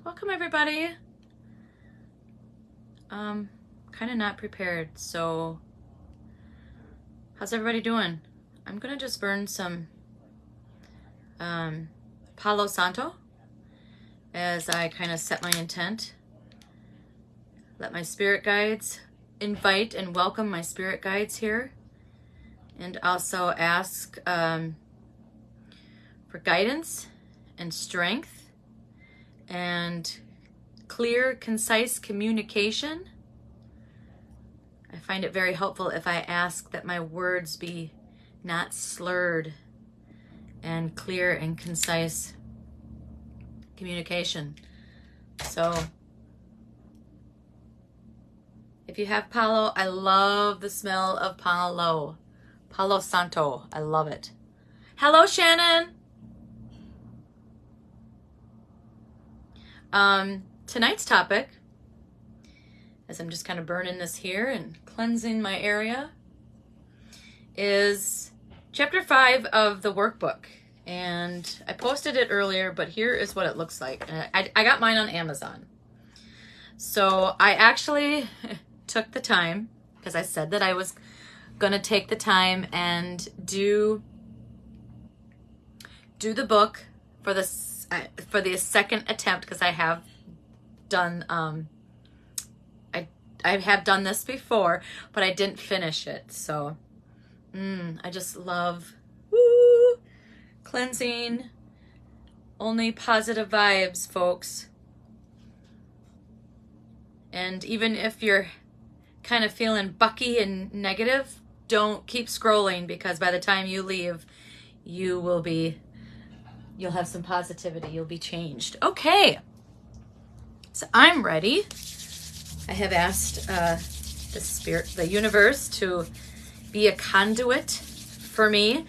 Welcome everybody. Kind of not prepared, so how's everybody doing? I'm gonna just burn some Palo Santo as I kind of set my intent. Let my spirit guides invite and welcome my spirit guides here, and also ask for guidance and strength and clear, concise communication. I find it very helpful if I ask that my words be not slurred, and clear and concise communication. So if you have Palo, I love the smell of Palo Santo. I love it. Hello, Shannon. Tonight's topic, as I'm just kind of burning this here and cleansing my area, is chapter 5 of the workbook. And I posted it earlier, but here is what it looks like. I got mine on Amazon. So I actually took the time, because I said that I was going to take the time and do the book for the second attempt, because I have done I have done this before, but I didn't finish it. So I just love cleansing. Only positive vibes, folks. And even if you're kind of feeling bucky and negative, don't keep scrolling, because by the time you leave, you'll have some positivity. You'll be changed. Okay. So I'm ready. I have asked the universe to be a conduit for me.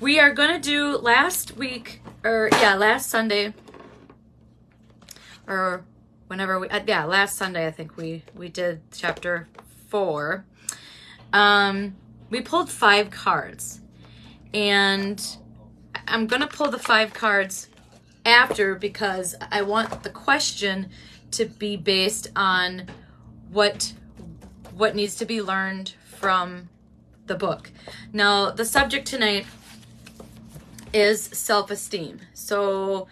We are going to do last Sunday, or whenever last Sunday, I think we did chapter 4. We pulled 5 cards, and I'm going to pull the 5 cards after, because I want the question to be based on what needs to be learned from the book. Now, the subject tonight is self-esteem. So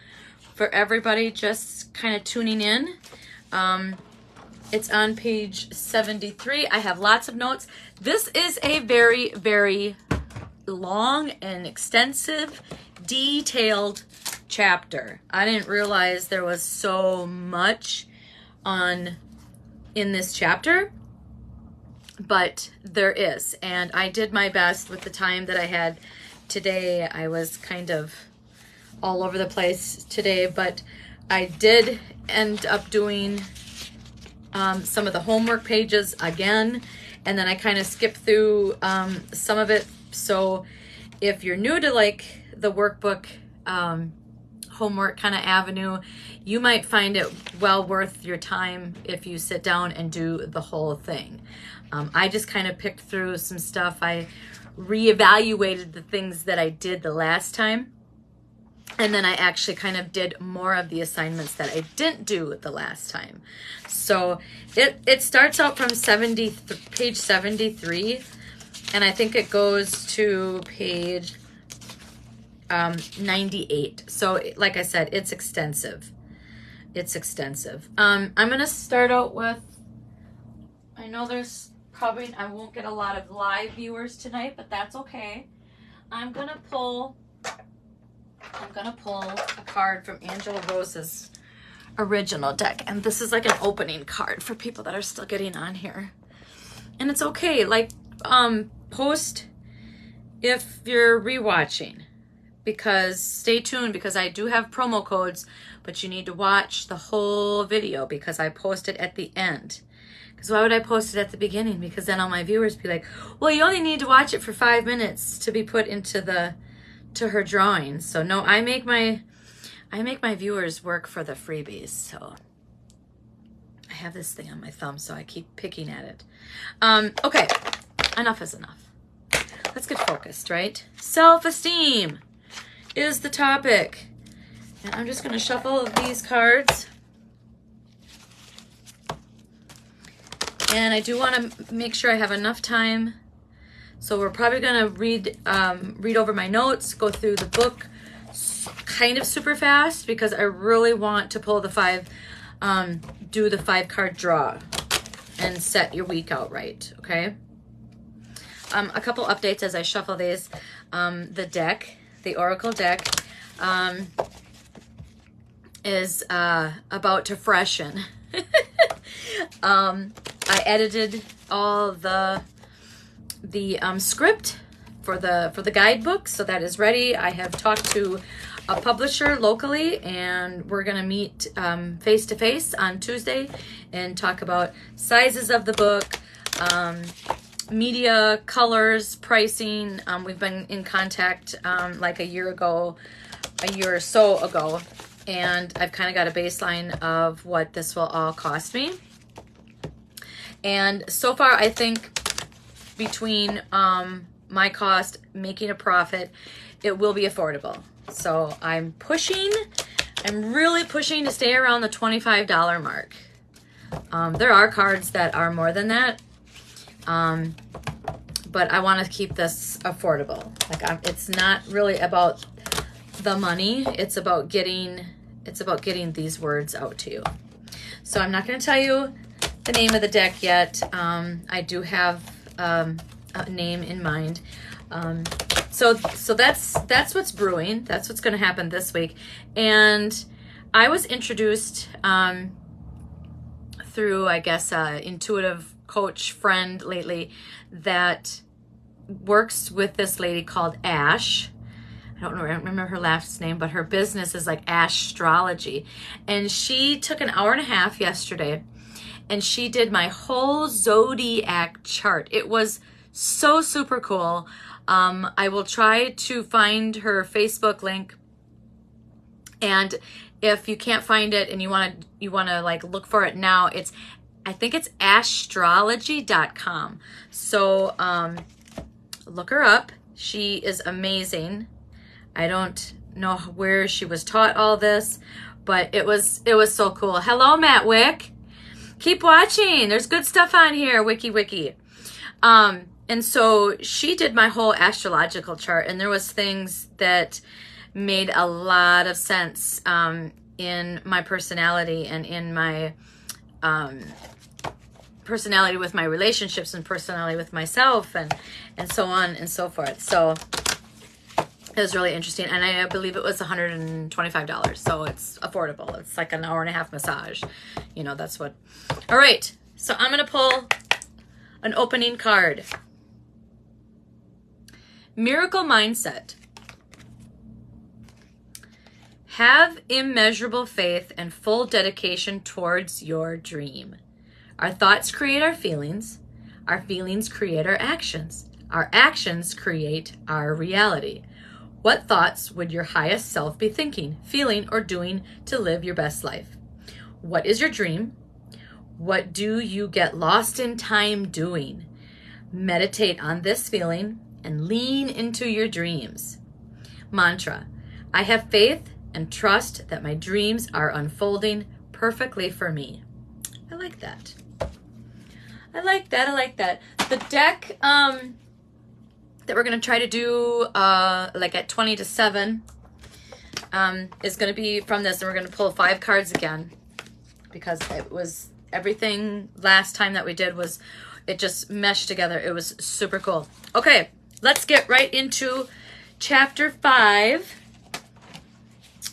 for everybody just kind of tuning in, it's on page 73. I have lots of notes. This is a very, very long and extensive, detailed chapter. I didn't realize there was so much in this chapter, but there is, and I did my best with the time that I had today. I was kind of all over the place today, but I did end up doing some of the homework pages again, and then I kind of skipped through some of it. So if you're new to like the workbook homework kind of avenue, you might find it well worth your time if you sit down and do the whole thing. I just kind of picked through some stuff. I reevaluated the things that I did the last time, and then I actually kind of did more of the assignments that I didn't do the last time. So it starts out from page 73, and I think it goes to page 98. So like I said, it's extensive. It's extensive. I'm going to start out with, I know there's probably, I won't get a lot of live viewers tonight, but that's okay. I'm going to pull a card from Angela Rose's original deck. And this is like an opening card for people that are still getting on here. And it's okay. Like, post if you're rewatching, because stay tuned, because I do have promo codes, but you need to watch the whole video, because I post it at the end. Because why would I post it at the beginning? Because then all my viewers be like, well, you only need to watch it for 5 minutes to be put into her drawing. So no, I make my viewers work for the freebies. So I have this thing on my thumb, so I keep picking at it. Okay, enough is enough. Let's get focused, right? Self-esteem is the topic. And I'm just going to shuffle these cards And I do want to make sure I have enough time. So we're probably going to read over my notes, go through the book kind of super fast because I really want to pull the 5, do the 5 card draw and set your week out right, okay? A couple updates as I shuffle these. The deck, the Oracle deck, is about to freshen. I edited all the script for the guidebook, so that is ready. I have talked to a publisher locally, and we're gonna meet face to face on Tuesday and talk about sizes of the book, media, colors, pricing. We've been in contact like a year or so ago, and I've kind of got a baseline of what this will all cost me. And so far, I think between my cost, making a profit, it will be affordable. So I'm really pushing to stay around the $25 mark. There are cards that are more than that, but I want to keep this affordable. Like it's not really about the money. It's about getting these words out to you. So I'm not going to tell you the name of the deck yet. I do have a name in mind. So that's what's brewing. That's what's going to happen this week. And I was introduced through, I guess, an intuitive coach friend lately that works with this lady called Ash. I don't remember her last name, but her business is like Astrology. And she took an hour and a half yesterday, and she did my whole zodiac chart. It was so super cool. I will try to find her Facebook link, and if you can't find it and you want to like look for it now, I think it's astrology.com. So look her up. She is amazing. I don't know where she was taught all this, but it was so cool. Hello, Matt Wick. Keep watching. There's good stuff on here. Wiki. And so she did my whole astrological chart, and there was things that made a lot of sense in my personality and in my personality with my relationships and personality with myself and so on and so forth. So it was really interesting, and I believe it was $125, so it's affordable. It's like an hour and a half massage. You know, that's what. All right, so I'm going to pull an opening card. Miracle Mindset. Have immeasurable faith and full dedication towards your dream. Our thoughts create our feelings create our actions create our reality. What thoughts would your highest self be thinking, feeling, or doing to live your best life? What is your dream? What do you get lost in time doing? Meditate on this feeling and lean into your dreams. Mantra: I have faith and trust that my dreams are unfolding perfectly for me. I like that. I like that. The deck that we're going to try to do like at 20 to 7 is going to be from this, and we're going to pull 5 cards again because it was everything last time that we did was it just meshed together. It was super cool. Okay, let's get right into chapter 5.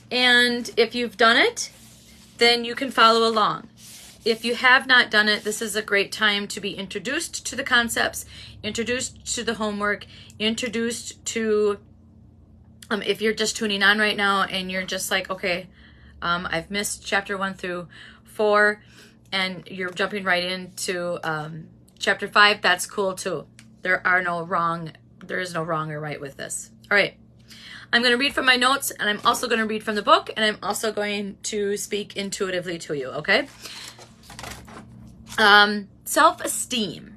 And if you've done it, then you can follow along. If you have not done it, this is a great time to be introduced to the concepts, introduced to the homework, introduced to, if you're just tuning on right now and you're just like, okay, I've missed chapter 1 through 4, and you're jumping right into chapter 5, that's cool too. There is no wrong or right with this. All right. I'm going to read from my notes, and I'm also going to read from the book, and I'm also going to speak intuitively to you, okay? Self-esteem.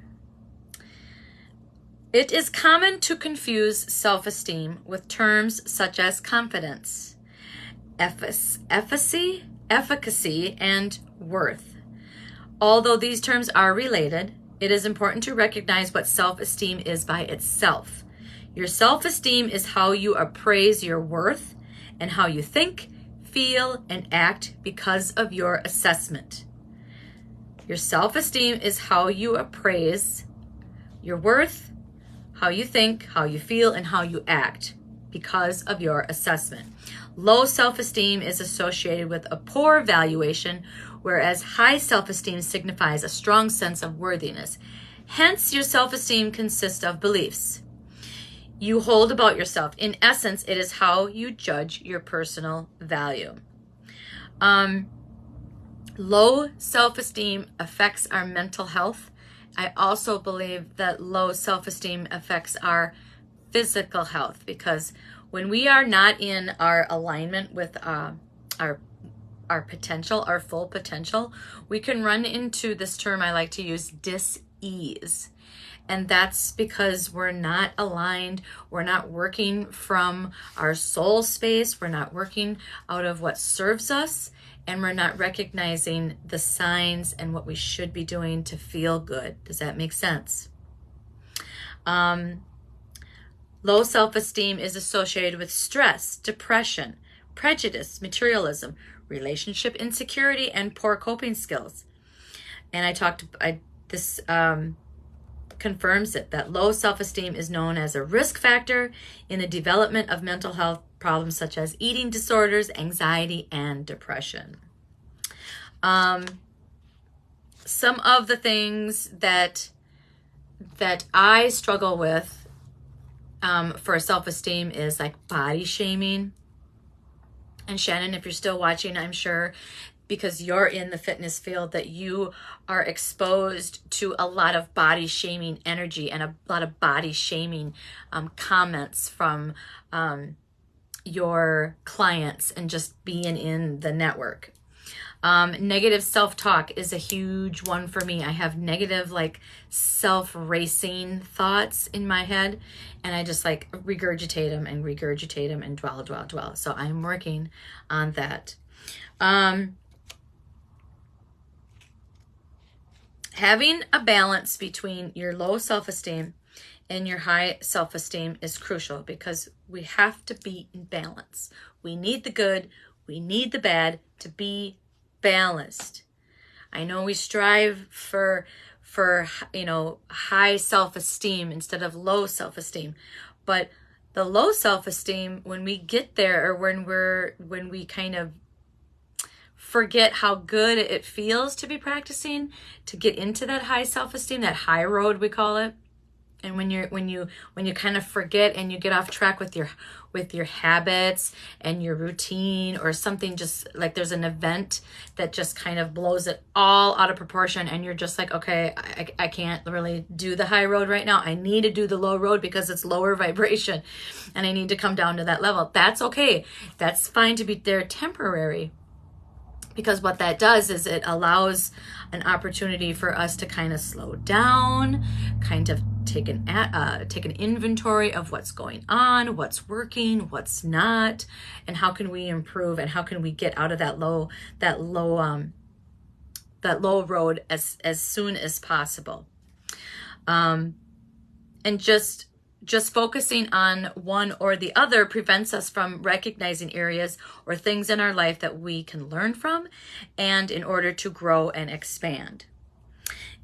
It is common to confuse self-esteem with terms such as confidence, efficacy, and worth. Although these terms are related, it is important to recognize what self-esteem is by itself. Your self-esteem is how you appraise your worth and how you think, feel, and act because of your assessment. Your self-esteem is how you appraise your worth, how you think, how you feel, and how you act because of your assessment. Low self-esteem is associated with a poor valuation, whereas high self-esteem signifies a strong sense of worthiness. Hence, your self-esteem consists of beliefs you hold about yourself. In essence, it is how you judge your personal value. Low self-esteem affects our mental health. I also believe that low self-esteem affects our physical health, because when we are not in our alignment with our potential, our full potential, we can run into this term I like to use, dis-ease. And that's because we're not aligned, we're not working from our soul space, we're not working out of what serves us, and we're not recognizing the signs and what we should be doing to feel good. Does that make sense? Low self-esteem is associated with stress, depression, prejudice, materialism, relationship insecurity, and poor coping skills. And this confirms it, that low self-esteem is known as a risk factor in the development of mental health problems such as eating disorders, anxiety, and depression. Some of the things that I struggle with for self-esteem is like body shaming. And Shannon, if you're still watching, I'm sure because you're in the fitness field that you are exposed to a lot of body shaming energy and a lot of body shaming comments from your clients and just being in the network. Negative self-talk is a huge one for me. I have negative, like, self-racing thoughts in my head, and I just like regurgitate them and dwell. So I'm working on that. Having a balance between your low self-esteem and your high self-esteem is crucial, because we have to be in balance. We need the good, we need the bad to be balanced. I know we strive for high self-esteem instead of low self-esteem, but the low self-esteem, when we get there, or when we kind of forget how good it feels to be practicing to get into that high self-esteem, that high road we call it. And when you kind of forget and you get off track with your habits and your routine, or something, just like there's an event that just kind of blows it all out of proportion, and you're just like, okay, I can't really do the high road right now. I need to do the low road because it's lower vibration and I need to come down to that level. That's okay. That's fine to be there temporary, because what that does is it allows an opportunity for us to kind of slow down, kind of take an inventory of what's going on, what's working, what's not, and how can we improve, and how can we get out of that low road as soon as possible. And just focusing on one or the other prevents us from recognizing areas or things in our life that we can learn from, and in order to grow and expand.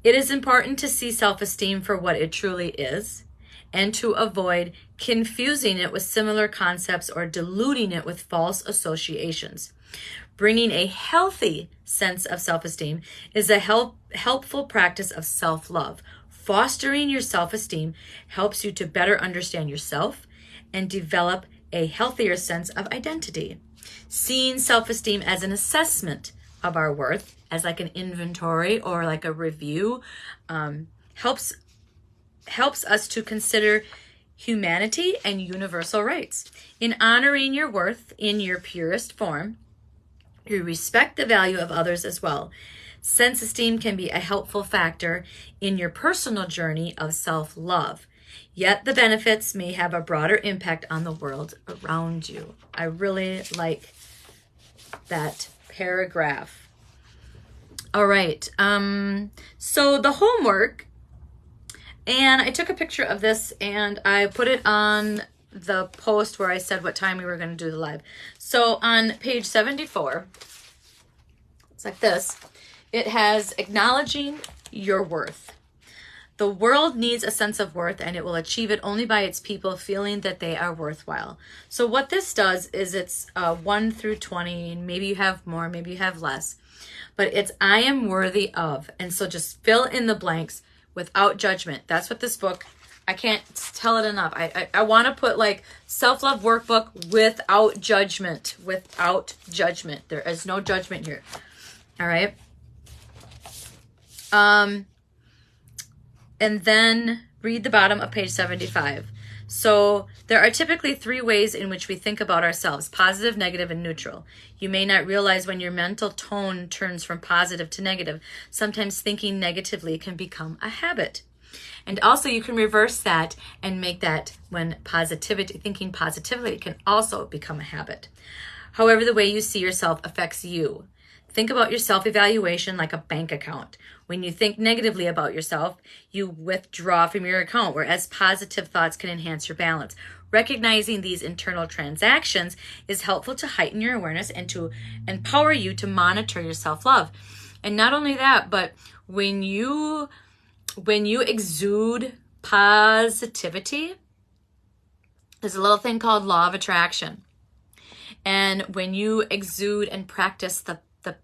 It is important to see self-esteem for what it truly is, and to avoid confusing it with similar concepts or diluting it with false associations. Bringing a healthy sense of self-esteem is a helpful practice of self-love. Fostering your self-esteem helps you to better understand yourself and develop a healthier sense of identity. Seeing self-esteem as an assessment of our worth, as like an inventory or like a review, helps us to consider humanity and universal rights. In honoring your worth in your purest form, you respect the value of others as well. Self-esteem can be a helpful factor in your personal journey of self-love, yet the benefits may have a broader impact on the world around you. I really like that paragraph. All right. So the homework, and I took a picture of this and I put it on the post where I said what time we were going to do the live. So on page 74, it's like this. It has acknowledging your worth. The world needs a sense of worth, and it will achieve it only by its people feeling that they are worthwhile. So what this does is it's 1 through 20, and maybe you have more, maybe you have less, but it's I am worthy of. And so just fill in the blanks without judgment. That's what this book, I can't tell it enough. I want to put like Self Love Workbook without judgment. Without judgment. There is no judgment here. All right. And then read the bottom of page 75. So there are typically 3 ways in which we think about ourselves: positive, negative, and neutral. You may not realize when your mental tone turns from positive to negative. Sometimes thinking negatively can become a habit. And also you can reverse that and make that when thinking positively can also become a habit. However, the way you see yourself affects you. Think about your self-evaluation like a bank account. When you think negatively about yourself, you withdraw from your account, whereas positive thoughts can enhance your balance. Recognizing these internal transactions is helpful to heighten your awareness and to empower you to monitor your self-love. And not only that, but when you exude positivity, there's a little thing called law of attraction. And when you exude and practice the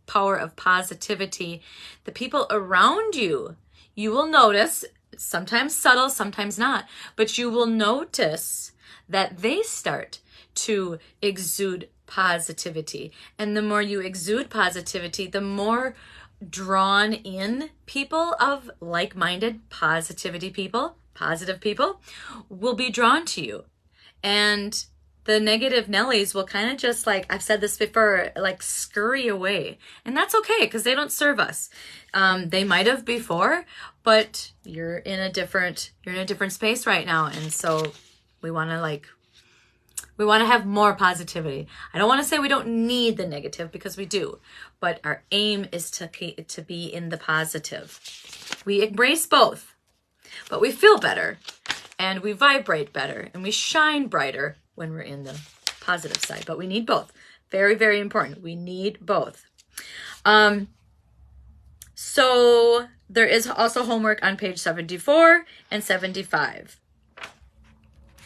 power of positivity, the people around you, you will notice, sometimes subtle, sometimes not, but you will notice that they start to exude positivity. And the more you exude positivity, the more drawn in people of like-minded positive people will be drawn to you. And the negative Nellies will kind of just, like I've said this before, like scurry away. And that's okay, because they don't serve us. They might have before, but you're in a different space right now. And so we want to have more positivity. I don't want to say we don't need the negative, because we do, but our aim is to be in the positive. We embrace both, but we feel better and we vibrate better and we shine brighter when we're in the positive side. But we need both. Very, very important. We need both. So there is also homework on page 74 and 75.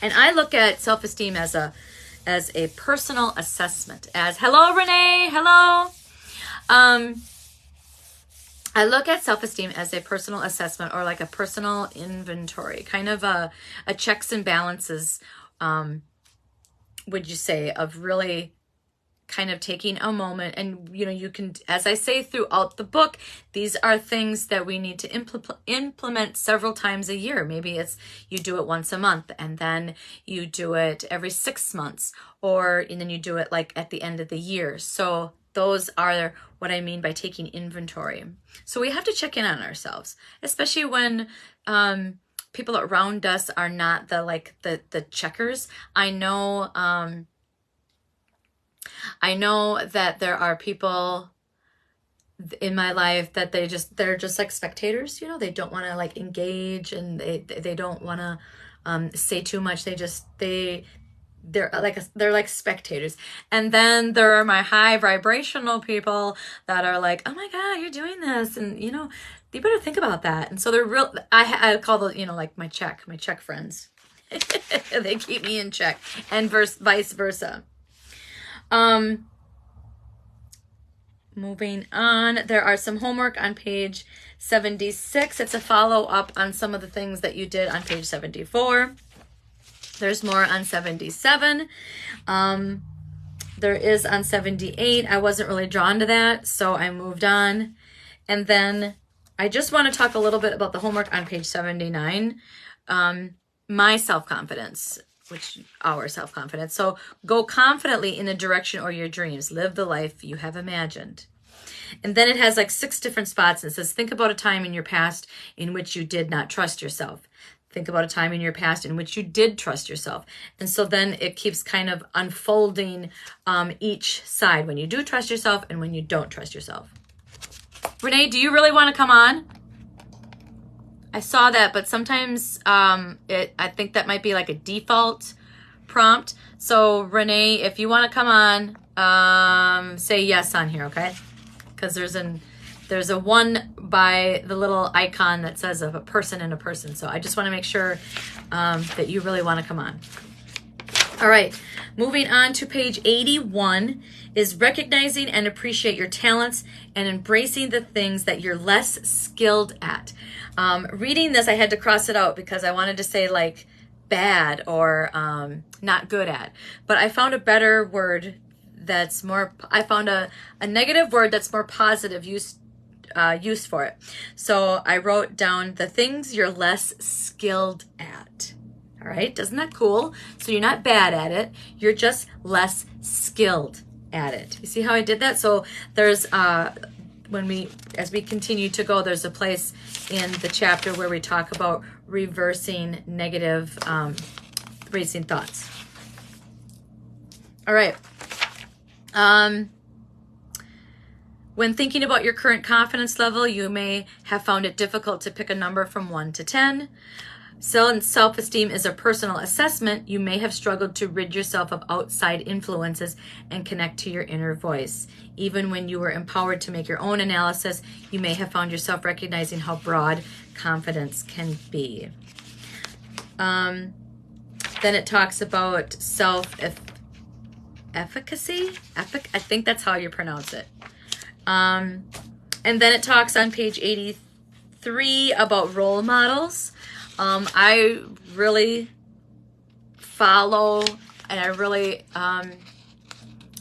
And I look at self-esteem as a personal assessment. Hello, Renee. Hello. I look at self-esteem as a personal assessment, or like a personal inventory, kind of a checks and balances, would you say, of really kind of taking a moment. And, you can, as I say throughout the book, these are things that we need to implement several times a year. Maybe it's you do it once a month, and then you do it every 6 months, and then you do it like at the end of the year. So those are what I mean by taking inventory. So we have to check in on ourselves, especially when people around us are not the checkers. I know that there are people in my life that they're just like spectators. They don't want to like engage, and they don't want to say too much. They're like spectators. And then there are my high vibrational people that are like, oh my God, you're doing this, and you better think about that. And so they're real. I call those, like my check friends. They keep me in check, and vice versa. Moving on, there are some homework on page 76. It's a follow-up on some of the things that you did on page 74. There's more on 77. There is on 78. I wasn't really drawn to that, so I moved on. And then I just want to talk a little bit about the homework on page 79. My self-confidence, our self-confidence. So go confidently in the direction or your dreams. Live the life you have imagined. And then it has like 6 different spots. And it says, think about a time in your past in which you did not trust yourself. Think about a time in your past in which you did trust yourself. And so then it keeps kind of unfolding each side, when you do trust yourself and when you don't trust yourself. Renee, do you really want to come on? I saw that, but sometimes I think that might be like a default prompt. So Renee, if you want to come on, say yes on here, okay? Because there's a one by the little icon that says of a person and a person. So I just want to make sure that you really want to come on. All right, moving on to page 81 is recognizing and appreciate your talents and embracing the things that you're less skilled at. Reading this, I had to cross it out because I wanted to say like bad or not good at. But I found a better word that's more, I found a negative word that's more positive use for it. So I wrote down the things you're less skilled at. All right, doesn't that cool? So you're not bad at it, you're just less skilled at it. You see how I did that? So there's as we continue to go, there's a place in the chapter where we talk about reversing negative racing thoughts. All right. When thinking about your current confidence level, you may have found it difficult to pick a number from 1 to 10. Self-esteem is a personal assessment. You may have struggled to rid yourself of outside influences and connect to your inner voice. Even when you were empowered to make your own analysis, you may have found yourself recognizing how broad confidence can be. Then it talks about self-efficacy. I think that's how you pronounce it. And then it talks on page 83 about role models. I really follow and I really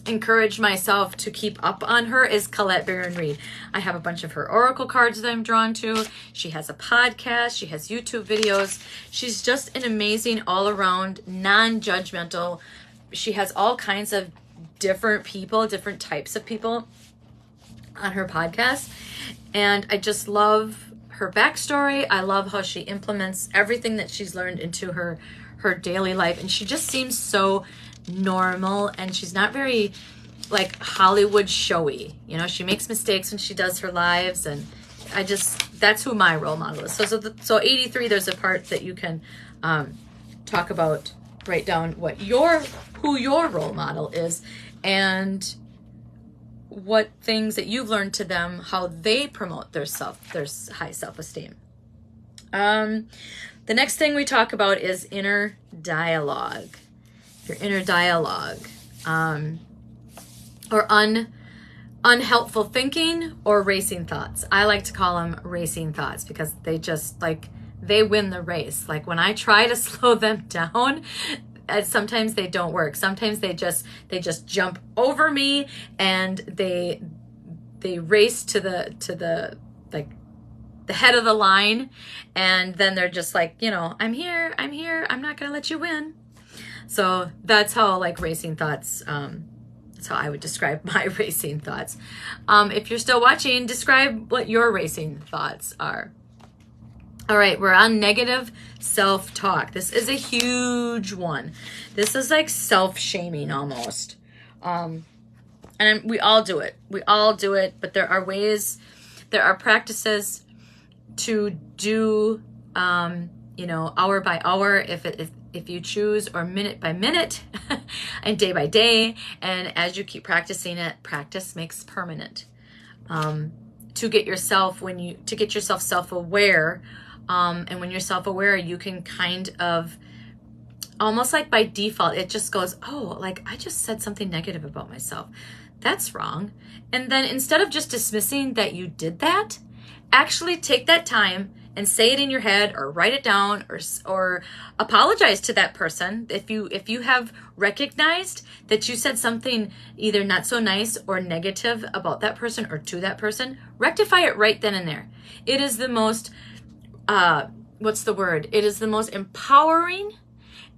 encourage myself to keep up on her is Colette Baron-Reid. I have a bunch of her oracle cards that I'm drawn to. She has a podcast. She has YouTube videos. She's just an amazing all-around, non-judgmental. She has all kinds of different people, different types of people on her podcast. And I just love her backstory. I love how she implements everything that she's learned into her daily life. And she just seems so normal, and she's not very like Hollywood showy. You know, she makes mistakes when she does her lives, and that's who my role model is. So 83, there's a part that you can talk about, write down who your role model is, and what things that you've learned to them, how they promote their high self-esteem. The next thing we talk about is inner dialogue. Your inner dialogue, or unhelpful thinking or racing thoughts. I like to call them racing thoughts because they just they win the race. Like when I try to slow them down, sometimes they don't work. Sometimes they just jump over me and they race to the head of the line, and then they're just like, you know, I'm here, I'm not gonna let you win. So that's how racing thoughts, that's how I would describe my racing thoughts. If you're still watching, describe what your racing thoughts are. All right, we're on negative self-talk. This is a huge one. This is like self-shaming almost. And we all do it. We all do it, but there are practices to do, hour by hour if you choose, or minute by minute and day by day. And as you keep practicing it, practice makes permanent. To get yourself self-aware, and when you're self-aware, you can kind of almost like by default, it just goes, oh, I just said something negative about myself. That's wrong. And then instead of just dismissing that you did that, actually take that time and say it in your head, or write it down, or apologize to that person. If you have recognized that you said something either not so nice or negative about that person or to that person, rectify it right then and there. It is the most, It is the most empowering,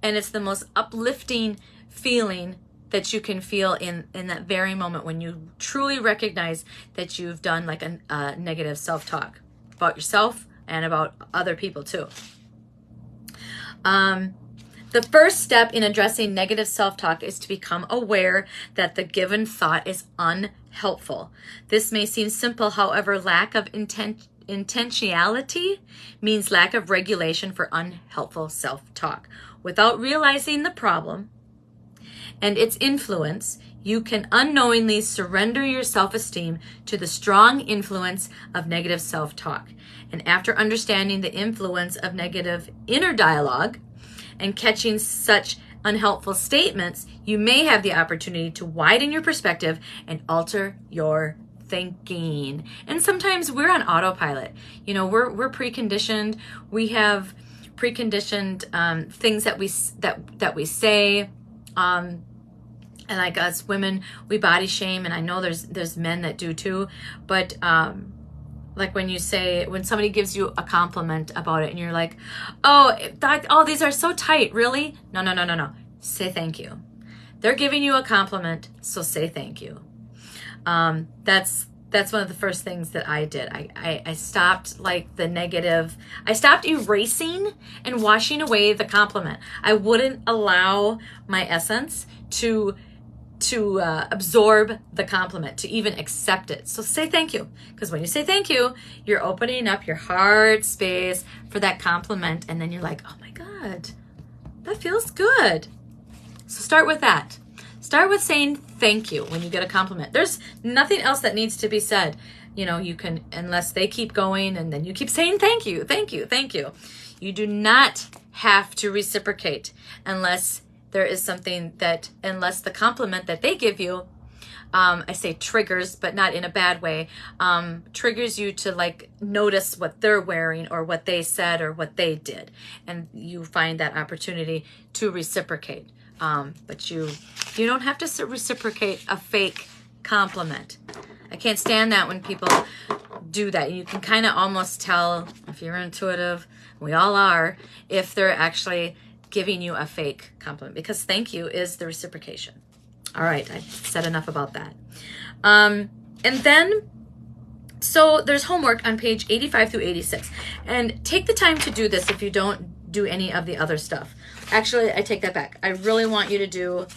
and it's the most uplifting feeling that you can feel in that very moment when you truly recognize that you've done a negative self-talk about yourself and about other people too. The first step in addressing negative self-talk is to become aware that the given thought is unhelpful. This may seem simple, however, lack of intentionality means lack of regulation for unhelpful self-talk. Without realizing the problem and its influence, you can unknowingly surrender your self-esteem to the strong influence of negative self-talk. And after understanding the influence of negative inner dialogue and catching such unhelpful statements, you may have the opportunity to widen your perspective and alter your thinking. And sometimes we're on autopilot. You know, we're preconditioned. We have preconditioned things that we say. And like us women, we body shame, and I know there's men that do too. But like when somebody gives you a compliment about it, and you're like, oh, these are so tight, really? No. Say thank you. They're giving you a compliment, so say thank you. That's one of the first things that I did. I stopped I stopped erasing and washing away the compliment. I wouldn't allow my essence to absorb the compliment, to even accept it. So say thank you, because when you say thank you, you're opening up your heart space for that compliment, and then you're like, oh my God, that feels good. So start with that. Start with saying thank you when you get a compliment. There's nothing else that needs to be said. You know, you can, unless they keep going and then you keep saying thank you, thank you, thank you. You do not have to reciprocate unless there is something unless the compliment that they give you, I say triggers, but not in a bad way, triggers you to like notice what they're wearing or what they said or what they did. And you find that opportunity to reciprocate. But you don't have to reciprocate a fake compliment. I can't stand that when people do that. You can kind of almost tell, if you're intuitive, we all are, if they're actually giving you a fake compliment, because thank you is the reciprocation. All right, I've said enough about that. And then, so there's homework on page 85 through 86. And take the time to do this if you don't do any of the other stuff. Actually, I take that back. I really want you to do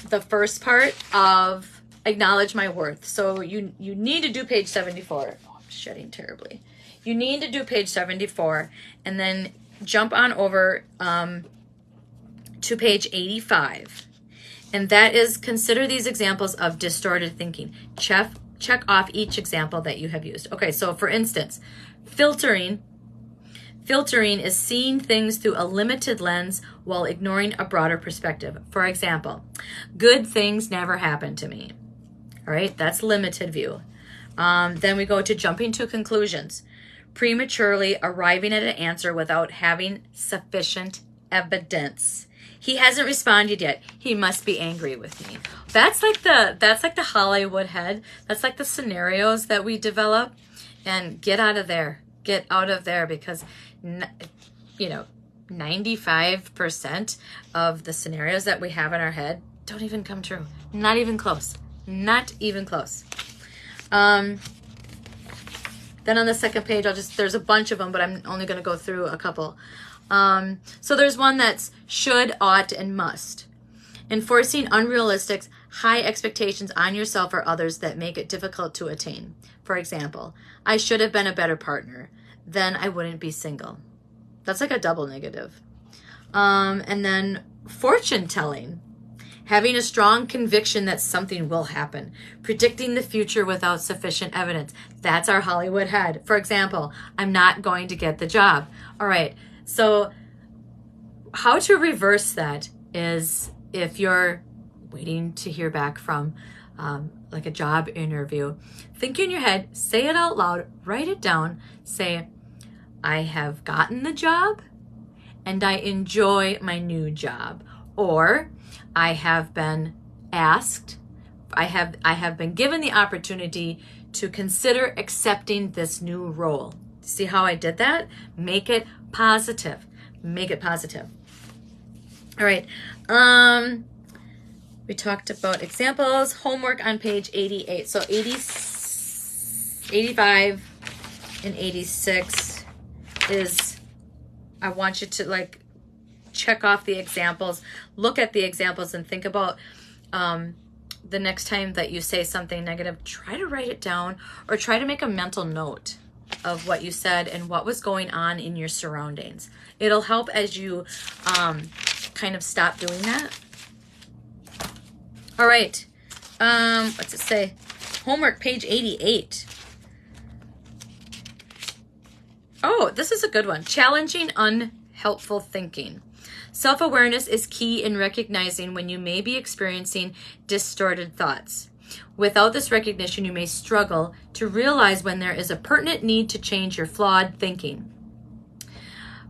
the first part of acknowledge my worth. So you need to do page 74. Oh, I'm shedding terribly. You need to do page 74 and then jump on over to page 85. And that is, consider these examples of distorted thinking. Check off each example that you have used. Okay, so for instance, filtering is seeing things through a limited lens while ignoring a broader perspective. For example, good things never happen to me. All right, that's limited view. Then we go to jumping to conclusions. Prematurely arriving at an answer without having sufficient evidence. He hasn't responded yet. He must be angry with me. That's like the Hollywood head. That's like the scenarios that we develop. And get out of there. Get out of there, because 95% of the scenarios that we have in our head don't even come true. Not even close. Not even close. Then on the second page, there's a bunch of them, but I'm only going to go through a couple. So there's one that's should, ought, and must. Enforcing unrealistic, high expectations on yourself or others that make it difficult to attain. For example, I should have been a better partner. Then I wouldn't be single. That's like a double negative. And then fortune telling. Having a strong conviction that something will happen. Predicting the future without sufficient evidence. That's our Hollywood head. For example, I'm not going to get the job. All right, so how to reverse that is, if you're waiting to hear back from like a job interview, think in your head, say it out loud, write it down, say, I have gotten the job and I enjoy my new job. Or I have been asked, I have been given the opportunity to consider accepting this new role. See how I did that? Make it positive. Make it positive. All right. We talked about examples, homework on page 88. So 85 and 86 is, I want you to like check off the examples, look at the examples, and think about the next time that you say something negative, try to write it down or try to make a mental note of what you said and what was going on in your surroundings. It'll help as you kind of stop doing that. All right. What's it say? Homework, page 88. Oh, this is a good one. Challenging unhelpful thinking. Self-awareness is key in recognizing when you may be experiencing distorted thoughts. Without this recognition, you may struggle to realize when there is a pertinent need to change your flawed thinking.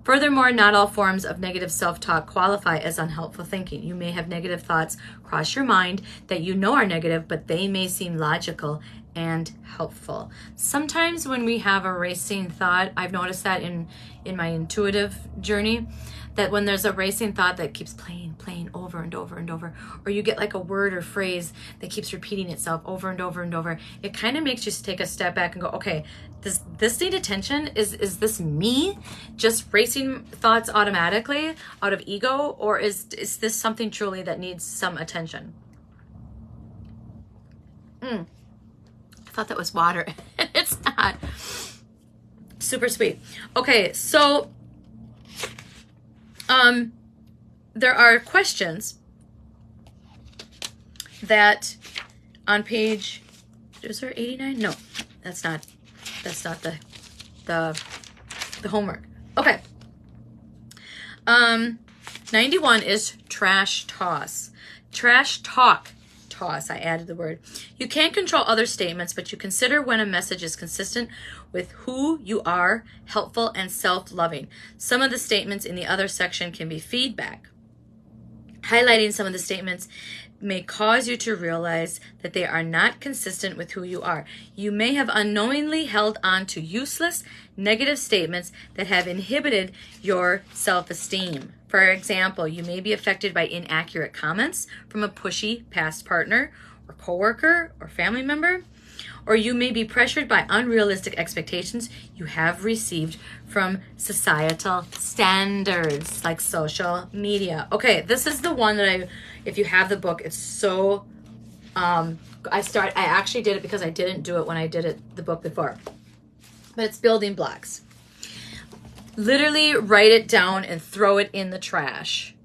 Furthermore, not all forms of negative self-talk qualify as unhelpful thinking. You may have negative thoughts cross your mind that you know are negative, but they may seem logical and helpful. Sometimes when we have a racing thought, I've noticed that in my intuitive journey, that when there's a racing thought that keeps playing over and over and over, or you get like a word or phrase that keeps repeating itself over and over and over, it kind of makes you take a step back and go, okay, does this need attention? Is this me just racing thoughts automatically out of ego, or is this something truly that needs some attention? I thought that was water. It's not. Super sweet. Okay, so there are questions that on page, is there 89? No, that's not the homework. Okay. 91 is trash toss. Trash talk toss. I added the word. You can't control other statements, but you consider when a message is consistent with who you are, helpful, and self-loving. Some of the statements in the other section can be feedback. Highlighting some of the statements may cause you to realize that they are not consistent with who you are. You may have unknowingly held on to useless, negative statements that have inhibited your self-esteem. For example, you may be affected by inaccurate comments from a pushy past partner or coworker or family member, or you may be pressured by unrealistic expectations you have received from societal standards like social media. Okay, this is the one that if you have the book, it's so, I actually did it because I didn't do it when I did the book before. But it's building blocks. Literally write it down and throw it in the trash.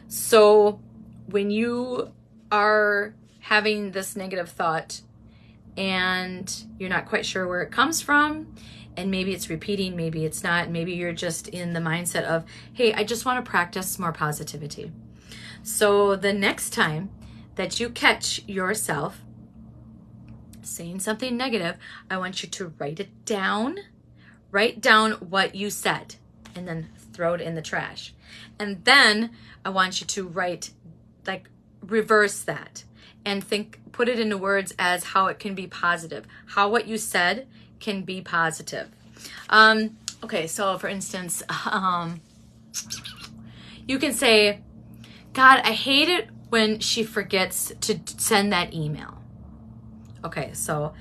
So when you are having this negative thought and you're not quite sure where it comes from, and maybe it's repeating, maybe it's not, maybe you're just in the mindset of, hey, I just want to practice more positivity. So the next time that you catch yourself saying something negative, I want you to write it down. Write down what you said and then throw it in the trash. And then I want you to reverse that and put it into words as how it can be positive, how what you said can be positive. Okay, so for instance, you can say, God, I hate it when she forgets to send that email. Okay, so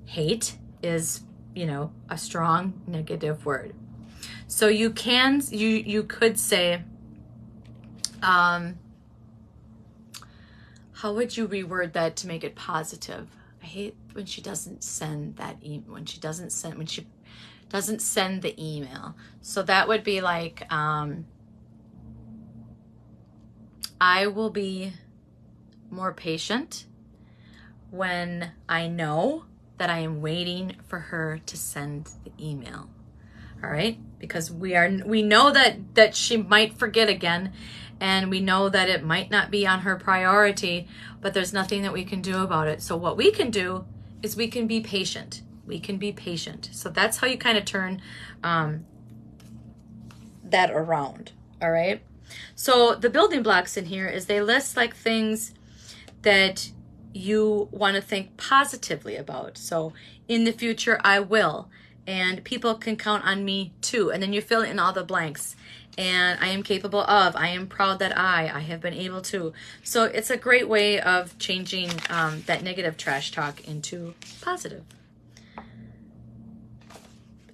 hate is, a strong negative word. So you could say, how would you reword that to make it positive? I hate when she doesn't send that email, when she doesn't send the email. So that would be like, I will be more patient when I know that I am waiting for her to send the email. All right? Because we know that she might forget again, and we know that it might not be on her priority, but there's nothing that we can do about it. So what we can do is we can be patient. We can be patient. So that's how you kind of turn that around. All right? So the building blocks in here is they list like things that you want to think positively about. So in the future, I will. And people can count on me too. And then you fill in all the blanks. And I am capable of. I am proud that I have been able to. So it's a great way of changing that negative trash talk into positive.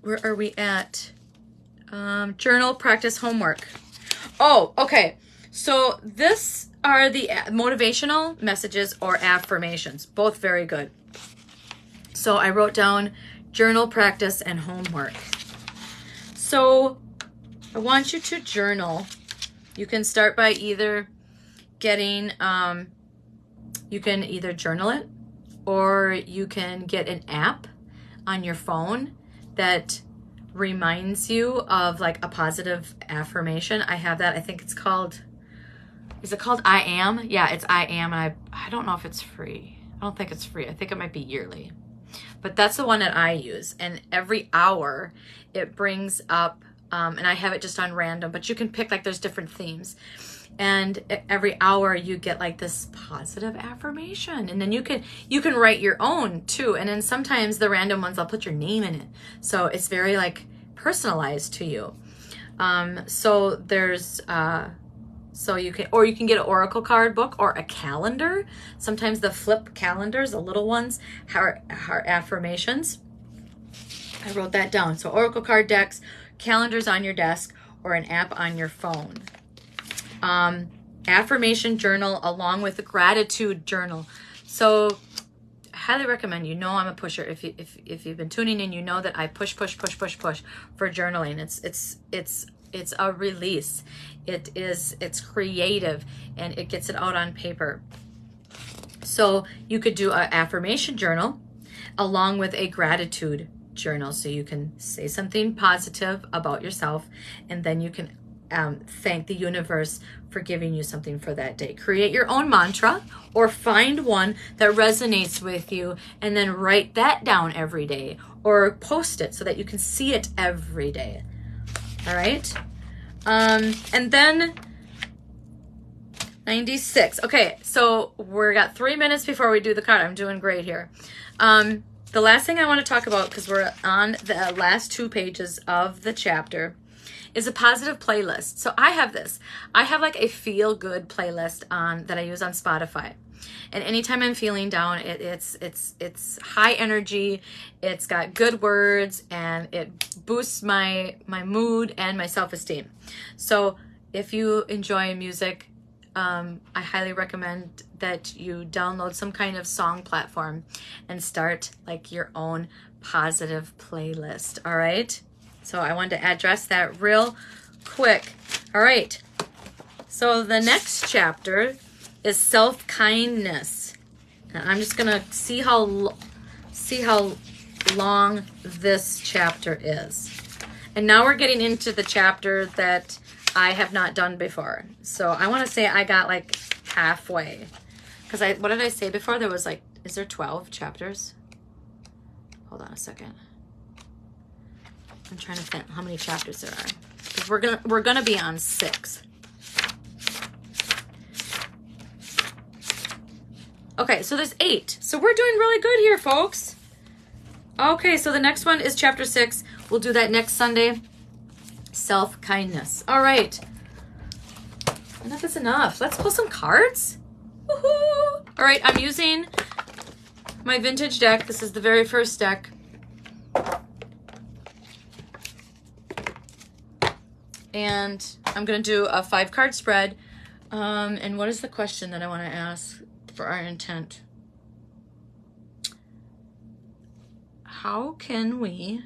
Where are we at? Journal, practice, homework. Oh, okay. So this are the motivational messages or affirmations. Both very good. So I wrote down journal, practice, and homework. So I want you to journal. You can start by either getting, you can either journal it, or you can get an app on your phone that reminds you of like a positive affirmation. I have that. I think it's called, is it called I Am? Yeah, it's I Am. And I don't know if it's free. I don't think it's free. I think it might be yearly. But that's the one that I use. And every hour it brings up, and I have it just on random, but you can pick, like, there's different themes. And every hour you get like this positive affirmation, and then you can write your own too. And then sometimes the random ones, I'll put your name in it, so it's very like personalized to you. So there's so you can get an oracle card book or a calendar. Sometimes the flip calendars, the little ones, are affirmations. I wrote that down. So oracle card decks, calendars on your desk, or an app on your phone. Affirmation journal along with a gratitude journal. So I highly recommend, you know, I'm a pusher. If you've been tuning in, you know that I push for journaling. It's a release. It's creative, and it gets it out on paper. So you could do an affirmation journal along with a gratitude journal. So you can say something positive about yourself, and then you can thank the universe for giving you something for that day. Create your own mantra, or find one that resonates with you, and then write that down every day, or post it so that you can see it every day. All right. And then 96. Okay, so we got 3 minutes before we do the card. I'm doing great here. The last thing I want to talk about, because we're on the last 2 pages of the chapter, is a positive playlist. So I have this. I have like a feel-good playlist that I use on Spotify. And anytime I'm feeling down, it's high energy, it's got good words, and it boosts my mood and my self-esteem. So if you enjoy music, I highly recommend that you download some kind of song platform and start like your own positive playlist. All right. So I wanted to address that real quick. All right. So the next chapter is self-kindness. And I'm just gonna see how long this chapter is. And now we're getting into the chapter that I have not done before. So I want to say I got like halfway. Because what did I say before? There was like, is there 12 chapters? Hold on a second. I'm trying to think how many chapters there are. Because we're gonna be on 6. Okay, so there's 8. So we're doing really good here, folks. Okay, so the next one is chapter 6. We'll do that next Sunday. Self-kindness. All right. Enough is enough. Let's pull some cards. Woohoo! All right, I'm using my vintage deck. This is the very first deck. And I'm going to do a 5-card spread. And what is the question that I want to ask for our intent? How can we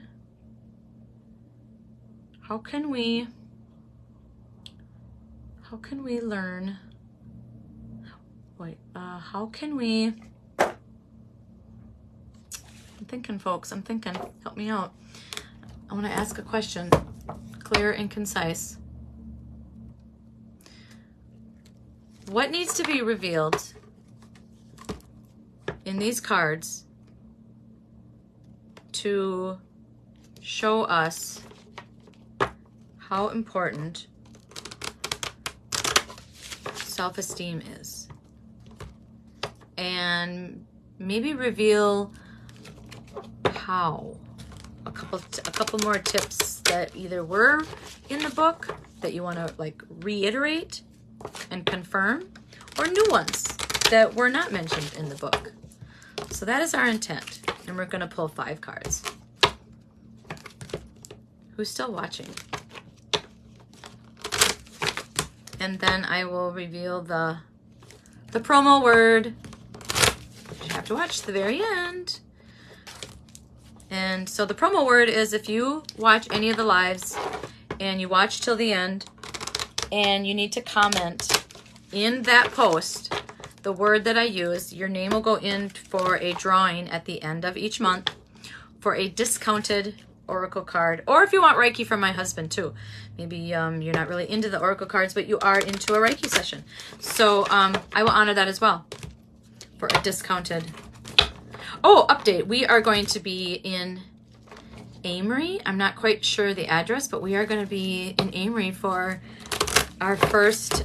learn? Wait, how can we? I'm thinking, folks. I'm thinking. Help me out. I want to ask a question. Clear and concise. What needs to be revealed in these cards to show us how important self-esteem is? And maybe reveal how. A couple more tips that either were in the book that you want to like reiterate and confirm, or new ones that were not mentioned in the book. So that is our intent, and we're going to pull 5 cards. Who's still watching? and then I will reveal the promo word. You have to watch the very end. And so the promo word is, if you watch any of the lives and you watch till the end and you need to comment in that post the word that I use, your name will go in for a drawing at the end of each month for a discounted oracle card. Or if you want Reiki from my husband too. Maybe you're not really into the oracle cards, but you are into a Reiki session. So I will honor that as well for a discounted. Oh, update. We are going to be in Amory. I'm not quite sure the address, but we are going to be in Amory for our first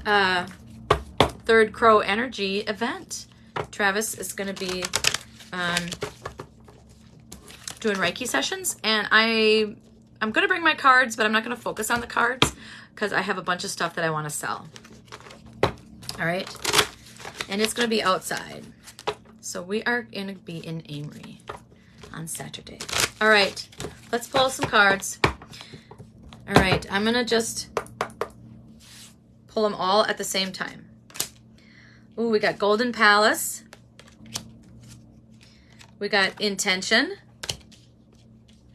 Third Crow Energy event. Travis is going to be doing Reiki sessions, and I'm going to bring my cards, but I'm not going to focus on the cards because I have a bunch of stuff that I want to sell. All right. And it's going to be outside. So we are going to be in Amory on Saturday. All right. Let's pull some cards. All right. I'm going to just pull them all at the same time. Ooh, we got Golden Palace. We got Intention.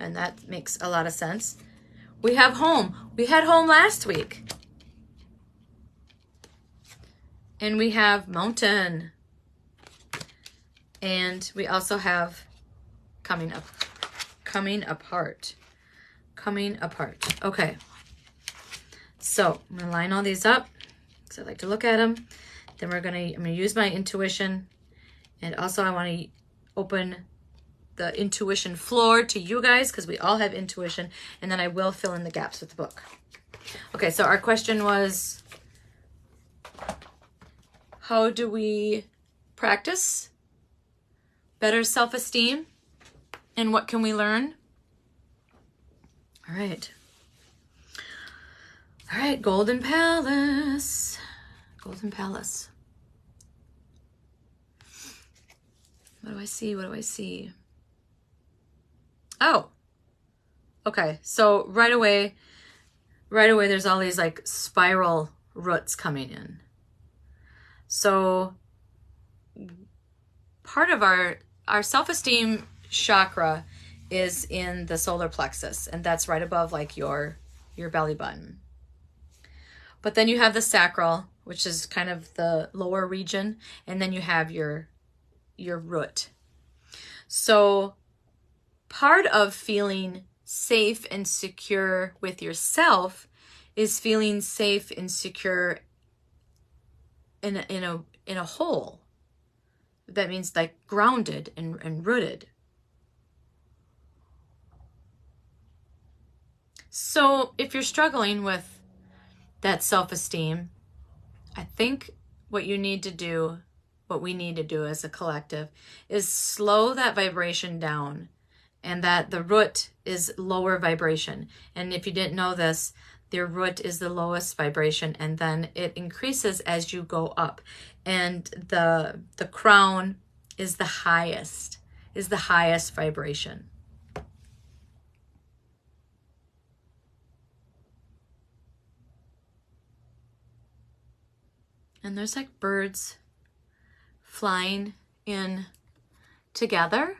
And that makes a lot of sense. We have Home. We had Home last week. And we have Mountain. And we also have Coming Apart. Coming Apart. Okay. So I'm going to line all these up because I like to look at them. Then I'm going to use my intuition. And also I want to open the intuition floor to you guys because we all have intuition, and then I will fill in the gaps with the book. Okay, so our question was, how do we practice better self-esteem, and what can we learn? All right. All right, Golden Palace. Golden Palace. What do I see? What do I see? Oh, okay. So right away, there's all these like spiral roots coming in. So part of our self-esteem chakra is in the solar plexus, and that's right above like your belly button. But then you have the sacral, which is kind of the lower region, and then you have your root. So part of feeling safe and secure with yourself is feeling safe and secure in a whole. That means like grounded and rooted. So if you're struggling with that self-esteem, I think what we need to do as a collective is slow that vibration down, and that the root is lower vibration. And if you didn't know this, their root is the lowest vibration, and then it increases as you go up. And the crown is the highest vibration. And there's like birds flying in together,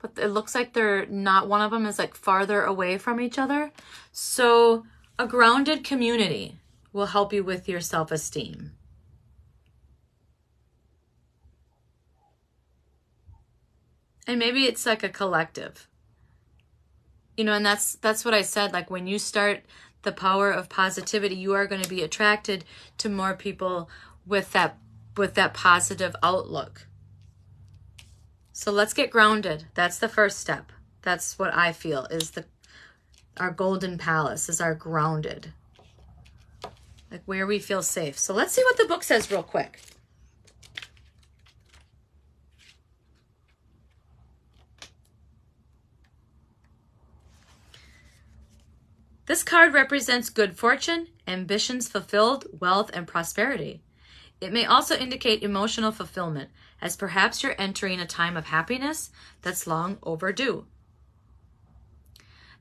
but it looks like they're not, one of them is like farther away from each other. So a grounded community will help you with your self-esteem. And maybe it's like a collective, you know, and that's what I said. Like when you start the power of positivity, you are going to be attracted to more people with that positive outlook. So let's get grounded. That's the first step. That's what I feel is our golden palace is our grounded, like where we feel safe. So let's see what the book says real quick. This card represents good fortune, ambitions fulfilled, wealth, and prosperity. It may also indicate emotional fulfillment, as perhaps you're entering a time of happiness that's long overdue.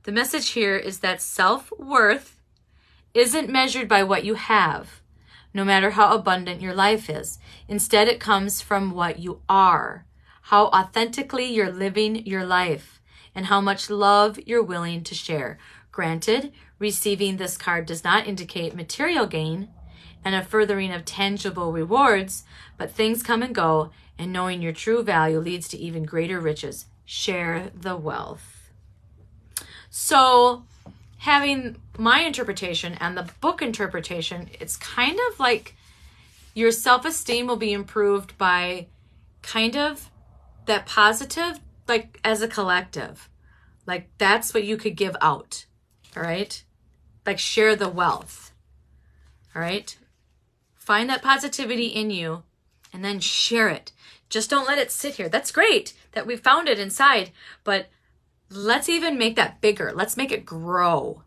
The message here is that self-worth isn't measured by what you have, no matter how abundant your life is. Instead, it comes from what you are, how authentically you're living your life, and how much love you're willing to share. Granted, receiving this card does not indicate material gain and a furthering of tangible rewards, but things come and go, and knowing your true value leads to even greater riches. Share the wealth. So, having my interpretation and the book interpretation, it's kind of like your self-esteem will be improved by kind of that positive, like as a collective. Like that's what you could give out, all right? Like share the wealth, all right? Find that positivity in you and then share it. Just don't let it sit here. That's great that we found it inside, but let's even make that bigger. Let's make it grow.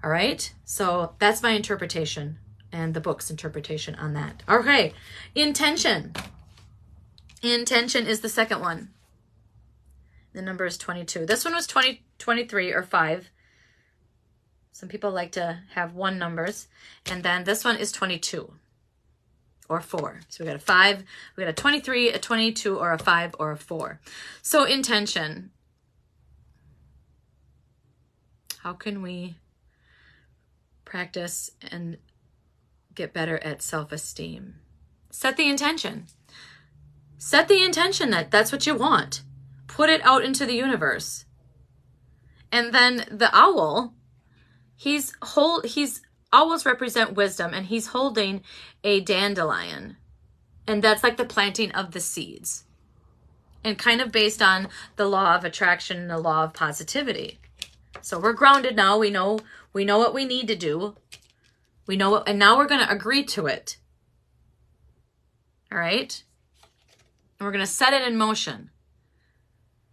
All right. So that's my interpretation and the book's interpretation on that. Okay. Intention. Intention is the second one. The number is 22. This one was 23 or 5. Some people like to have 1 numbers. And then this one is 22 or 4. So we got a 5, we got a 23, a 22, or a 5, or a 4. So intention. How can we practice and get better at self-esteem? Set the intention. Set the intention that that's what you want. Put it out into the universe. And then the owl, owls represent wisdom, and he's holding a dandelion. And that's like the planting of the seeds. And kind of based on the law of attraction and the law of positivity. So we're grounded now. We know what we need to do. We know what, and now we're going to agree to it. All right? And we're going to set it in motion.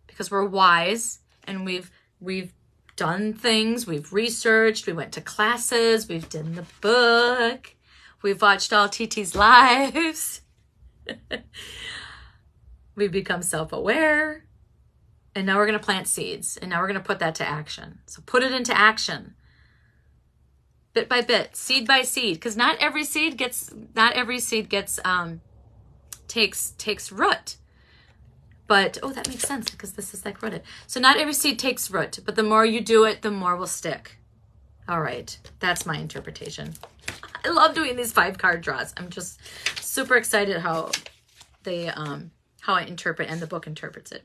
Because we're wise and we've done things, we've researched, we went to classes, we've done the book, we've watched all TT's lives. We've become self-aware. And now we're going to plant seeds. And now we're going to put that to action. So put it into action. Bit by bit, seed by seed. Because not every seed takes root. But, oh, that makes sense because this is like rooted. So not every seed takes root. But the more you do it, the more will stick. All right. That's my interpretation. I love doing these 5-card draws. I'm just super excited how I interpret and the book interprets it.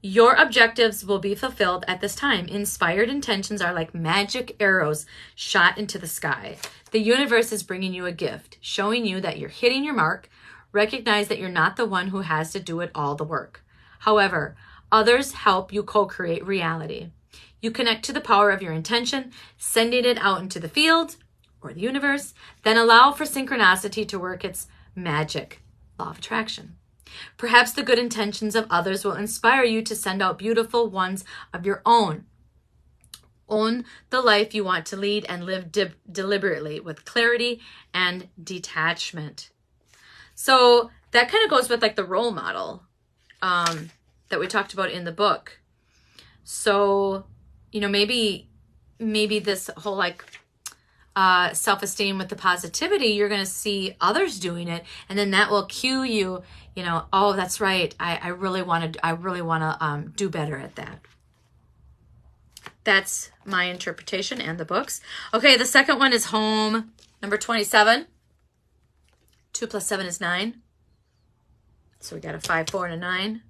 Your objectives will be fulfilled at this time. Inspired intentions are like magic arrows shot into the sky. The universe is bringing you a gift, showing you that you're hitting your mark. Recognize that you're not the one who has to do it all the work. However, others help you co-create reality. You connect to the power of your intention, sending it out into the field or the universe, then allow for synchronicity to work its magic, law of attraction. Perhaps the good intentions of others will inspire you to send out beautiful ones of your own. Own the life you want to lead and live deliberately with clarity and detachment. So that kind of goes with like the role model that we talked about in the book. So, you know, maybe this whole like self-esteem with the positivity, you're going to see others doing it, and then that will cue you, you know, oh, that's right. I really want to do better at that. That's my interpretation and the books. Okay, the second one is home, number 27. 2 plus 7 is 9. So we got a 5, 4, and a 9.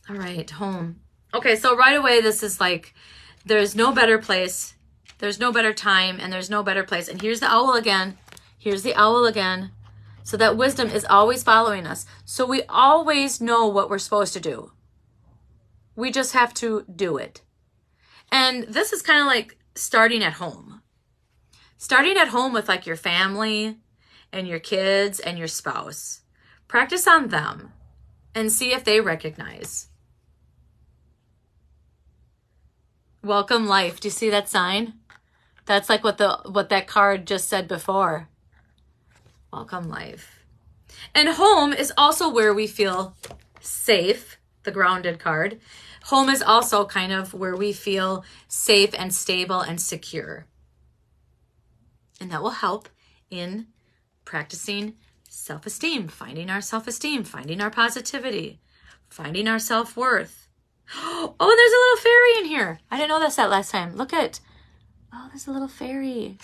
All right, home. Okay, so right away, this is like, there's no better place, there's no better time, and there's no better place. And here's the owl again. Here's the owl again. So that wisdom is always following us. So we always know what we're supposed to do. We just have to do it. And this is kind of like starting at home. Starting at home with like your family and your kids and your spouse. Practice on them and see if they recognize. Welcome life. Do you see that sign? That's like what that card just said before. Welcome life. And home is also where we feel safe, the grounded card. Home is also kind of where we feel safe and stable and secure. And that will help in practicing self-esteem, finding our self-esteem, finding our positivity, finding our self-worth. Oh, there's a little fairy in here. I didn't notice that last time. Look at, oh, there's a little fairy.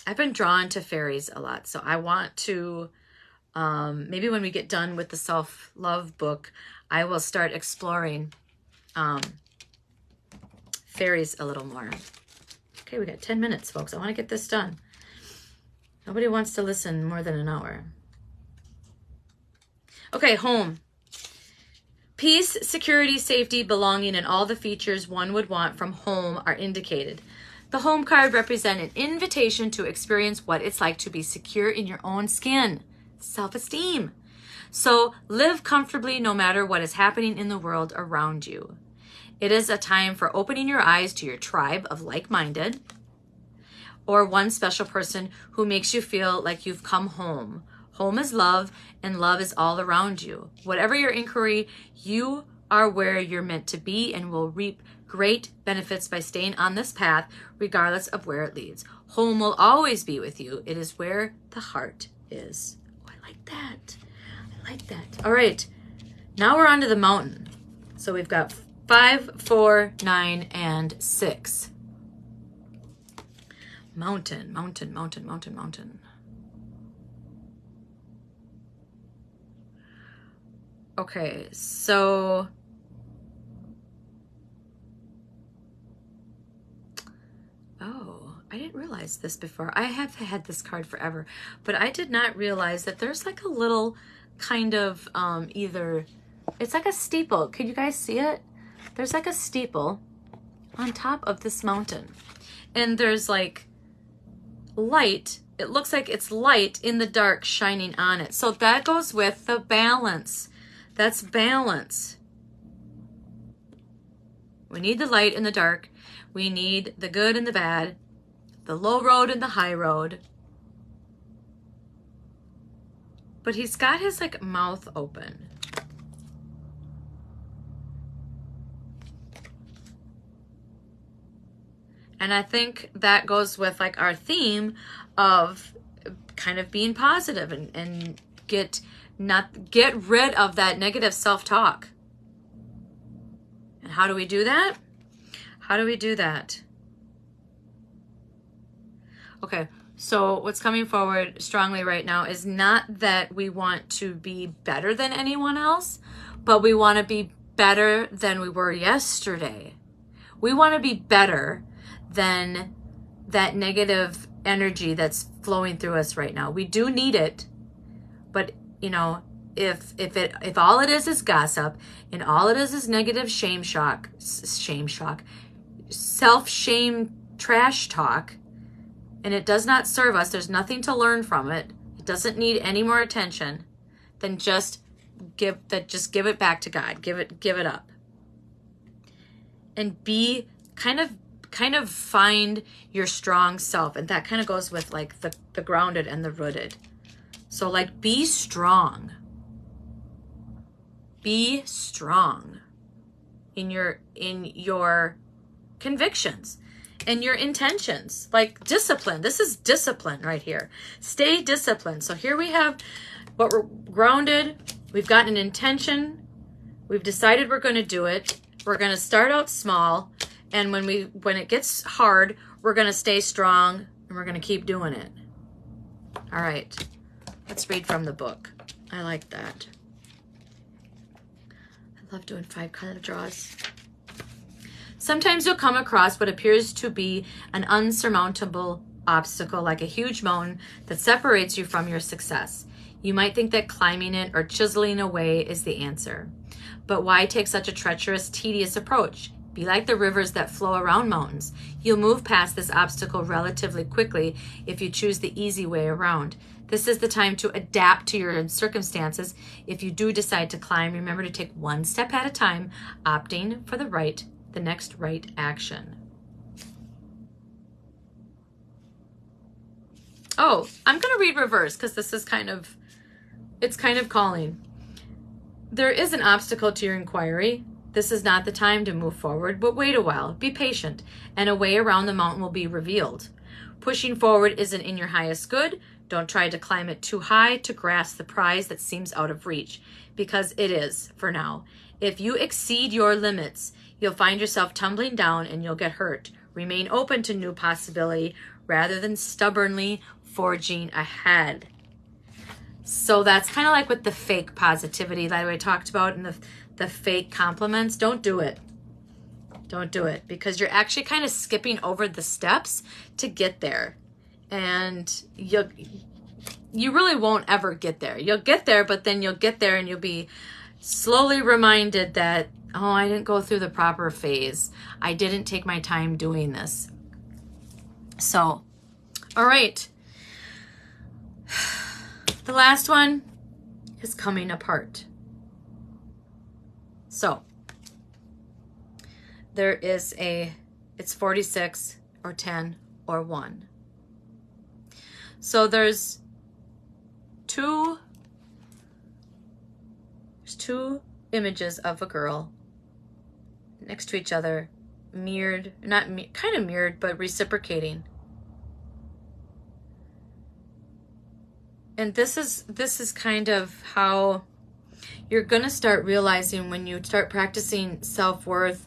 I've been drawn to fairies a lot, so I want to, maybe when we get done with the self-love book, I will start exploring fairies a little more. Okay, we got 10 minutes, folks. I want to get this done. Nobody wants to listen more than an hour. Okay, home. Peace, security, safety, belonging, and all the features one would want from home are indicated. The home card represents an invitation to experience what it's like to be secure in your own skin. Self-esteem. So live comfortably no matter what is happening in the world around you. It is a time for opening your eyes to your tribe of like-minded or one special person who makes you feel like you've come home. Home is love, and love is all around you. Whatever your inquiry, you are where you're meant to be and will reap great benefits by staying on this path, regardless of where it leads. Home will always be with you. It is where the heart is. Oh, I like that. I like that. All right. Now we're on to the mountain. So we've got 5, 4, 9, and 6. Mountain, mountain, mountain, mountain, mountain. Okay, so I didn't realize this before. I have had this card forever, but I did not realize that there's like a little kind of either, it's like a steeple. Can you guys see it? There's like a steeple on top of this mountain, and there's like light. It looks like it's light in the dark shining on it. So that goes with the balance. That's balance. We need the light and the dark. We need the good and the bad, the low road and the high road. But he's got his like mouth open. And I think that goes with like our theme of kind of being positive and get rid of that negative self-talk. And how do we do that? How do we do that? Okay, so what's coming forward strongly right now is not that we want to be better than anyone else, but we want to be better than we were yesterday. We want to be better than that negative energy that's flowing through us right now. We do need it, but you know, if all it is gossip, and all it is negative self-shame trash talk, and it does not serve us, there's nothing to learn from it, it doesn't need any more attention, then just give it back to God. Give it up. And be kind of find your strong self. And that kind of goes with like the grounded and the rooted. So like be strong. Be strong in your convictions and your intentions. Like discipline. This is discipline right here. Stay disciplined. So here we have what we're grounded. We've got an intention. We've decided we're going to do it. We're going to start out small. And when it gets hard, we're going to stay strong and we're going to keep doing it. All right. Let's read from the book. I like that. I love doing 5 card draws. Sometimes you'll come across what appears to be an unsurmountable obstacle, like a huge mountain that separates you from your success. You might think that climbing it or chiseling away is the answer. But why take such a treacherous, tedious approach? Be like the rivers that flow around mountains. You'll move past this obstacle relatively quickly if you choose the easy way around. This is the time to adapt to your circumstances. If you do decide to climb, remember to take one step at a time, opting for the next right action. Oh, I'm going to read reverse because this is it's kind of calling. There is an obstacle to your inquiry. This is not the time to move forward, but wait a while. Be patient, and a way around the mountain will be revealed. Pushing forward isn't in your highest good. Don't try to climb it too high to grasp the prize that seems out of reach, because it is for now. If you exceed your limits, you'll find yourself tumbling down and you'll get hurt. Remain open to new possibility rather than stubbornly forging ahead. So that's kind of like with the fake positivity that I talked about and the fake compliments. Don't do it. Don't do it, because you're actually kind of skipping over the steps to get there. And you really won't ever get there. You'll get there, but then you'll get there and you'll be slowly reminded that, oh, I didn't go through the proper phase. I didn't take my time doing this. So, all right. The last one is coming apart. So, there is it's 46 or 10 or 1. So there's two images of a girl next to each other, mirrored, kind of mirrored, but reciprocating. And this is kind of how you're going to start realizing when you start practicing self-worth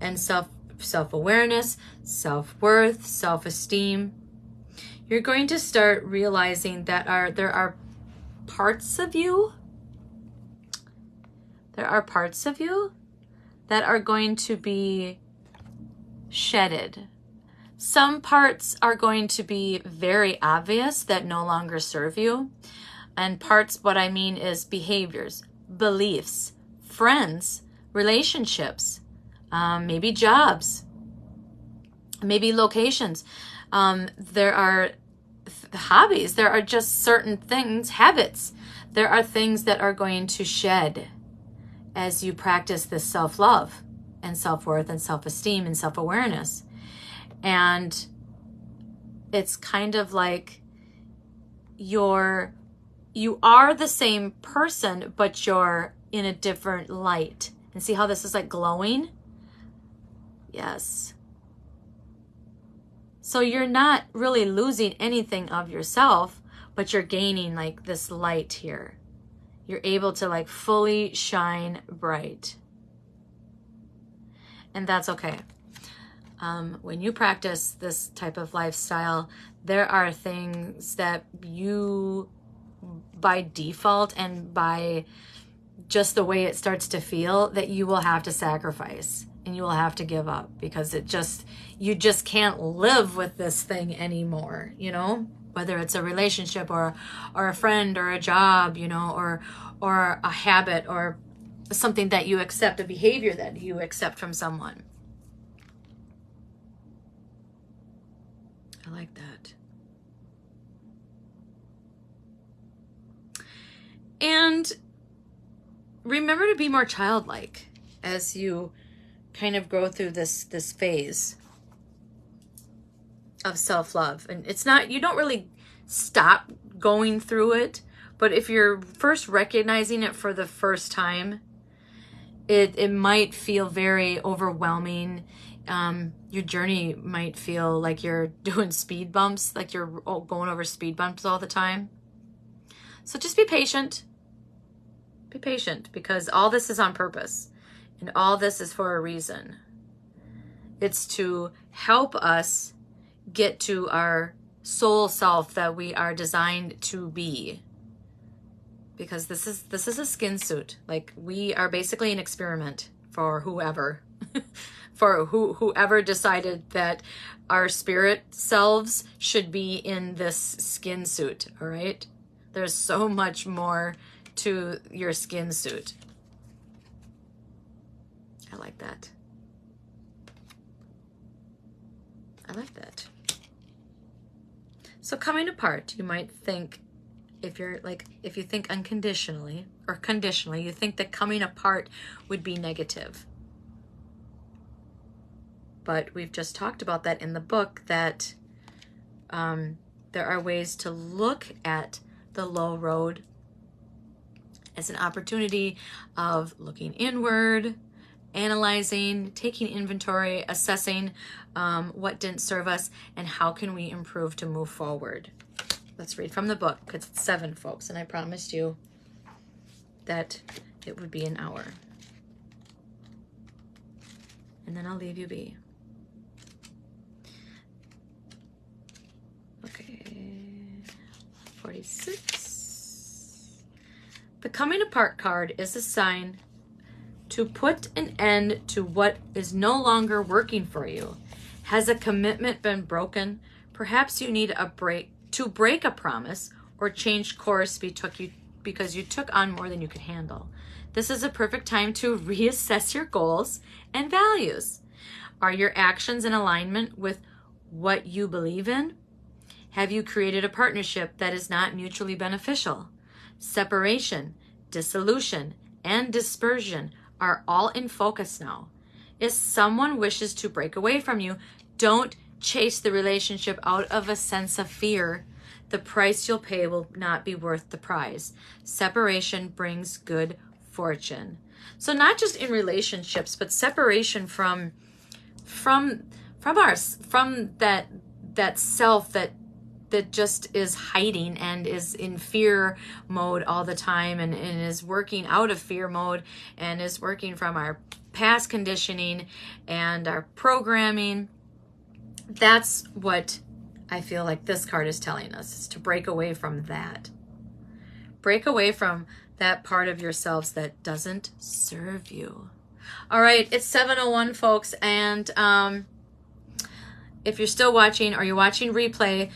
and self-awareness, self-worth, self-esteem. You're going to start realizing that there are parts of you that are going to be shedded. Some parts are going to be very obvious that no longer serve you. And parts, what I mean is behaviors, beliefs, friends, relationships, maybe jobs, maybe locations. There are hobbies. There are just certain things, habits. There are things that are going to shed as you practice this self-love and self-worth and self-esteem and self-awareness. And it's kind of like you are the same person, but you're in a different light. And see how this is like glowing? Yes. So you're not really losing anything of yourself, but you're gaining like this light here. You're able to like fully shine bright. And that's okay. When you practice this type of lifestyle, there are things that you, by default and by just the way it starts to feel, that you will have to sacrifice and you will have to give up, because you just can't live with this thing anymore, you know, whether it's a relationship or a friend or a job, you know, or a habit or something that you accept, a behavior that you accept from someone. I like that. And remember to be more childlike as you kind of go through this phase of self-love. And it's not, you don't really stop going through it, but if you're first recognizing it for the first time, it might feel very overwhelming. Your journey might feel like you're doing speed bumps, like you're going over speed bumps all the time. So just be patient. Be patient, because all this is on purpose and all this is for a reason. It's to help us get to our soul self that we are designed to be. Because this is a skin suit. Like, we are basically an experiment for whoever. For whoever decided that our spirit selves should be in this skin suit, all right? There's so much more to your skin suit. I like that. I like that. So coming apart, you might think, if you think unconditionally or conditionally, you think that coming apart would be negative. But we've just talked about that in the book, that there are ways to look at the low road as an opportunity of looking inward analyzing, taking inventory, assessing what didn't serve us, and how can we improve to move forward. Let's read from the book, because it's 7, folks, and I promised you that it would be an hour. And then I'll leave you be. Okay, 46. The coming apart card is a sign to put an end to what is no longer working for you. Has a commitment been broken? Perhaps you need a break to break a promise or change course because you took on more than you could handle. This is a perfect time to reassess your goals and values. Are your actions in alignment with what you believe in? Have you created a partnership that is not mutually beneficial? Separation, dissolution, and dispersion are all in focus now. If someone wishes to break away from you, don't chase the relationship out of a sense of fear. The price you'll pay will not be worth the prize. Separation brings good fortune. So not just in relationships, but separation from that self that just is hiding and is in fear mode all the time and is working out of fear mode and is working from our past conditioning and our programming. That's what I feel like this card is telling us, is to break away from that. Break away from that part of yourselves that doesn't serve you. All right, it's 7:01, folks, and if you're still watching or you're watching replay,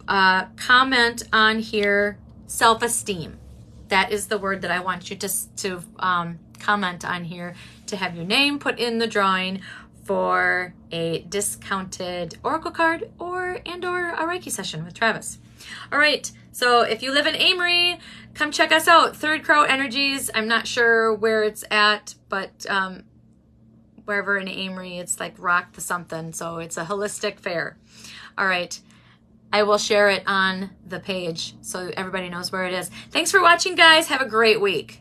comment on here, self-esteem. That is the word that I want you to comment on here to have your name put in the drawing for a discounted Oracle card or a Reiki session with Travis. All right, so if you live in Amory, come check us out. Third Crow Energies. I'm not sure where it's at, but wherever in Amory, it's like Rock the something. So it's a holistic fair. All right. I will share it on the page so everybody knows where it is. Thanks for watching, guys. Have a great week.